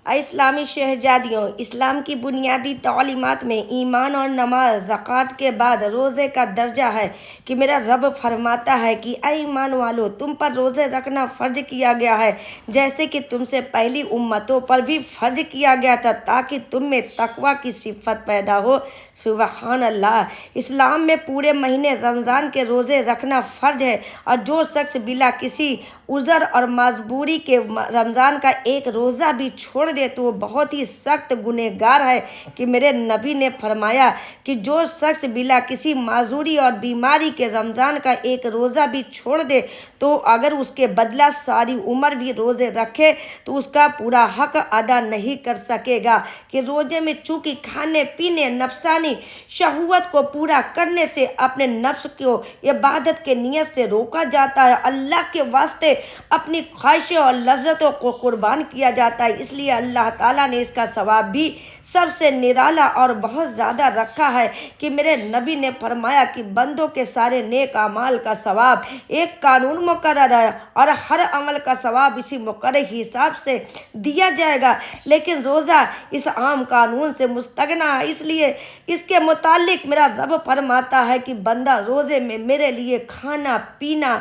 اے اسلامی شہزادیوں، اسلام کی بنیادی تعلیمات میں ایمان اور نماز زکوٰۃ کے بعد روزے کا درجہ ہے کہ میرا رب فرماتا ہے کہ اے ایمان والو، تم پر روزے رکھنا فرض کیا گیا ہے جیسے کہ تم سے پہلی امتوں پر بھی فرض کیا گیا تھا تاکہ تم میں تقوی کی صفت پیدا ہو۔ سبحان اللہ۔ اسلام میں پورے مہینے رمضان کے روزے رکھنا فرض ہے، اور جو شخص بلا کسی عذر اور مجبوری کے رمضان کا ایک روزہ بھی چھوڑ دے تو وہ بہت ہی سخت گنہگار ہے کہ میرے نبی نے فرمایا کہ جو شخص بلا کسی معذوری اور بیماری کے رمضان کا ایک روزہ بھی چھوڑ دے تو اگر اس کے بدلہ ساری عمر بھی روزے رکھے تو اس کا پورا حق ادا نہیں کر سکے گا کہ روزے میں چونکہ کھانے پینے نفسانی شہوت کو پورا کرنے سے اپنے نفس کو عبادت کے نیت سے روکا جاتا ہے، اللہ کے واسطے اپنی خواہشوں اور لذتوں کو قربان کیا جاتا ہے، اس لیے اللہ تعالیٰ نے اس کا ثواب بھی سب سے نرالا اور بہت زیادہ رکھا ہے کہ میرے نبی نے فرمایا کہ بندوں کے سارے نیک اعمال کا ثواب ایک قانون مقرر ہے اور ہر عمل کا ثواب اسی مقرر حساب سے دیا جائے گا، لیکن روزہ اس عام قانون سے مستغنی ہے، اس لیے اس کے متعلق میرا رب فرماتا ہے کہ بندہ روزے میں میرے لیے کھانا پینا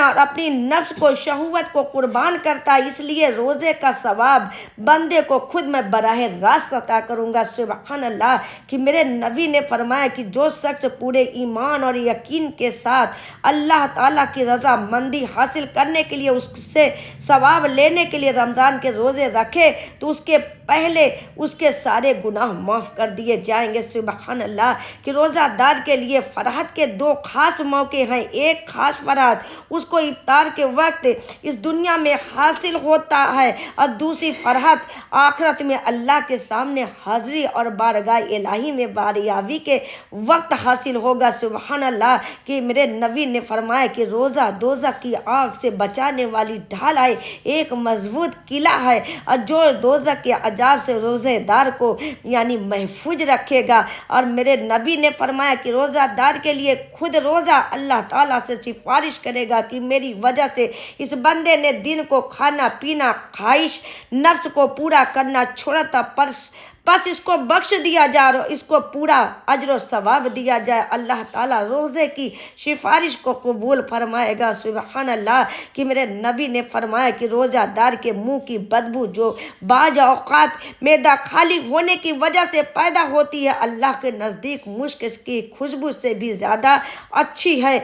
اور اپنی نفس کو شہوت کو قربان کرتا ہے، اس لیے روزے کا ثواب بندے کو خود میں براہ راست عطا کروں گا۔ سبحان اللہ۔ کہ میرے نبی نے فرمایا کہ جو شخص پورے ایمان اور یقین کے ساتھ اللہ تعالیٰ کی رضا مندی حاصل کرنے کے لیے اس سے ثواب لینے کے لیے رمضان کے روزے رکھے تو اس کے پہلے اس کے سارے گناہ معاف کر دیے جائیں گے۔ سبحان اللہ۔ کہ روزہ دار کے لیے فرحت کے دو خاص موقع ہیں، ایک خاص فرحت اس کو افطار کے وقت اس دنیا میں حاصل ہوتا ہے اور دوسری فرحت آخرت میں اللہ کے سامنے حاضری اور بارگاہ الہی میں باریابی کے وقت حاصل ہوگا۔ سبحان اللہ۔ کہ میرے نبی نے فرمایا کہ روزہ دوزخ کی آگ سے بچانے والی ڈھال ہے، ایک مضبوط قلعہ ہے، اور جو دوزخ کے عذاب سے روزے دار کو محفوظ رکھے گا۔ اور میرے نبی نے فرمایا کہ روزہ دار کے لیے خود روزہ اللہ تعالیٰ سے سفارش کرے گا کہ میری وجہ سے اس بندے نے دن کو کھانا پینا خواہش نفس کو پورا کرنا چھوڑا تھا، بس اس کو بخش دیا جائے اور اس کو پورا اجر و ثواب دیا جائے۔ اللہ تعالیٰ روزے کی سفارش کو قبول فرمائے گا۔ سبحان اللہ۔ کہ میرے نبی نے فرمایا کہ روزہ دار کے منہ کی بدبو جو بعض اوقات معدہ خالی ہونے کی وجہ سے پیدا ہوتی ہے، اللہ کے نزدیک مشک کی خوشبو سے بھی زیادہ اچھی ہے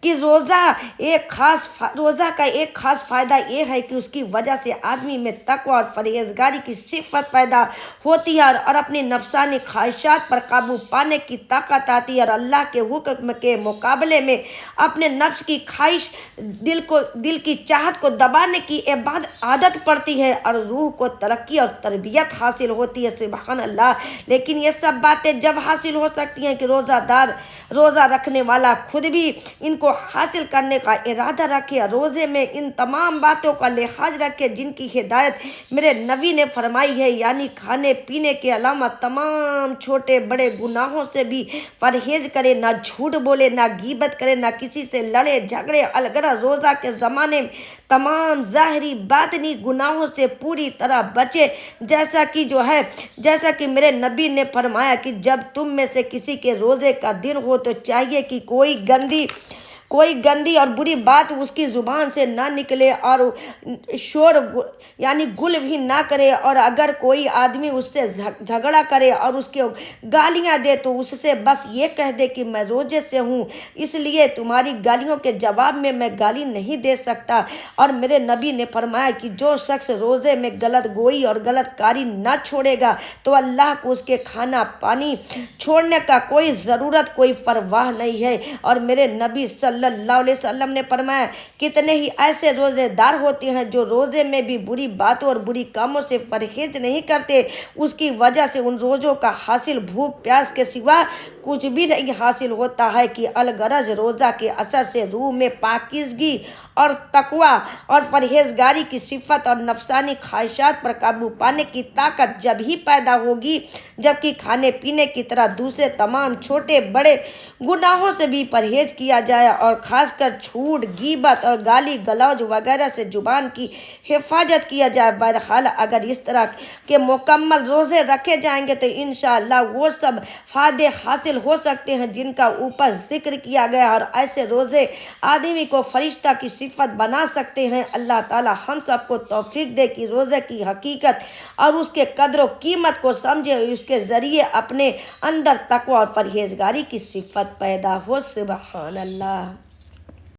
کہ روزہ کا ایک خاص فائدہ یہ ہے کہ اس کی وجہ سے آدمی میں تقوی اور پرہیزگاری کی صفت پیدا ہوتی ہے اور اپنی نفسانی خواہشات پر قابو پانے کی طاقت آتی ہے اور اللہ کے حکم کے مقابلے میں اپنے نفس کی خواہش دل کی چاہت کو دبانے کی عادت پڑتی ہے اور روح کو ترقی اور تربیت حاصل ہوتی ہے۔ سبحان اللہ۔ لیکن یہ سب باتیں جب حاصل ہو سکتی ہیں کہ روزہ رکھنے والا خود بھی ان کو حاصل کرنے کا ارادہ رکھے، روزے میں ان تمام باتوں کا لحاظ رکھے جن کی ہدایت میرے نبی نے فرمائی ہے، یعنی کھانے پینے کے علاوہ تمام چھوٹے بڑے گناہوں سے بھی پرہیز کرے، نہ جھوٹ بولے، نہ غیبت کرے، نہ کسی سے لڑے جھگڑے الگر روزہ کے زمانے میں تمام ظاہری باطنی گناہوں سے پوری طرح بچے، جیسا کہ میرے نبی نے فرمایا کہ جب تم میں سے کسی کے روزے کا دن ہو تو چاہیے کہ کوئی گندی اور بری بات اس کی زبان سے نہ نکلے اور شور گل بھی نہ کرے، اور اگر کوئی آدمی اس سے جھگڑا کرے اور اس کو گالیاں دے تو اس سے بس یہ کہہ دے کہ میں روزے سے ہوں، اس لیے تمہاری گالیوں کے جواب میں گالی نہیں دے سکتا۔ اور میرے نبی نے فرمایا کہ جو شخص روزے میں غلط گوئی اور غلط کاری نہ چھوڑے گا تو اللہ کو اس کے کھانا پانی چھوڑنے کا کوئی ضرورت کوئی پرواہ نہیں ہے۔ اور میرے نبی صلی اللہ علیہ وسلم نے فرمایا کتنے ہی ایسے روزے دار ہوتے ہیں جو روزے میں بھی بری باتوں اور بری کاموں سے پرہیز نہیں کرتے، اس کی وجہ سے ان روزوں کا حاصل بھوک پیاس کے سوا کچھ بھی نہیں حاصل ہوتا ہے کہ الغرض روزہ کے اثر سے روح میں پاکیزگی اور تقوی اور پرہیزگاری کی صفت اور نفسانی خواہشات پر قابو پانے کی طاقت جب ہی پیدا ہوگی جبکہ کھانے پینے کی طرح دوسرے تمام چھوٹے بڑے گناہوں سے بھی پرہیز کیا جائے اور خاص کر جھوٹ، غیبت اور گالی گلوج وغیرہ سے زبان کی حفاظت کیا جائے۔ بہرحال اگر اس طرح کے مکمل روزے رکھے جائیں گے تو انشاءاللہ وہ سب فائدے حاصل ہو سکتے ہیں جن کا اوپر ذکر کیا گیا، اور ایسے روزے آدمی کو فرشتہ کی صفت بنا سکتے ہیں۔ اللہ تعالی ہم سب کو توفیق دے کہ روزے کی حقیقت اور اس کے قدر و قیمت کو سمجھے، اس کے ذریعے اپنے اندر تقوی اور پرہیزگاری کی صفت پیدا ہو۔ سبحان اللہ۔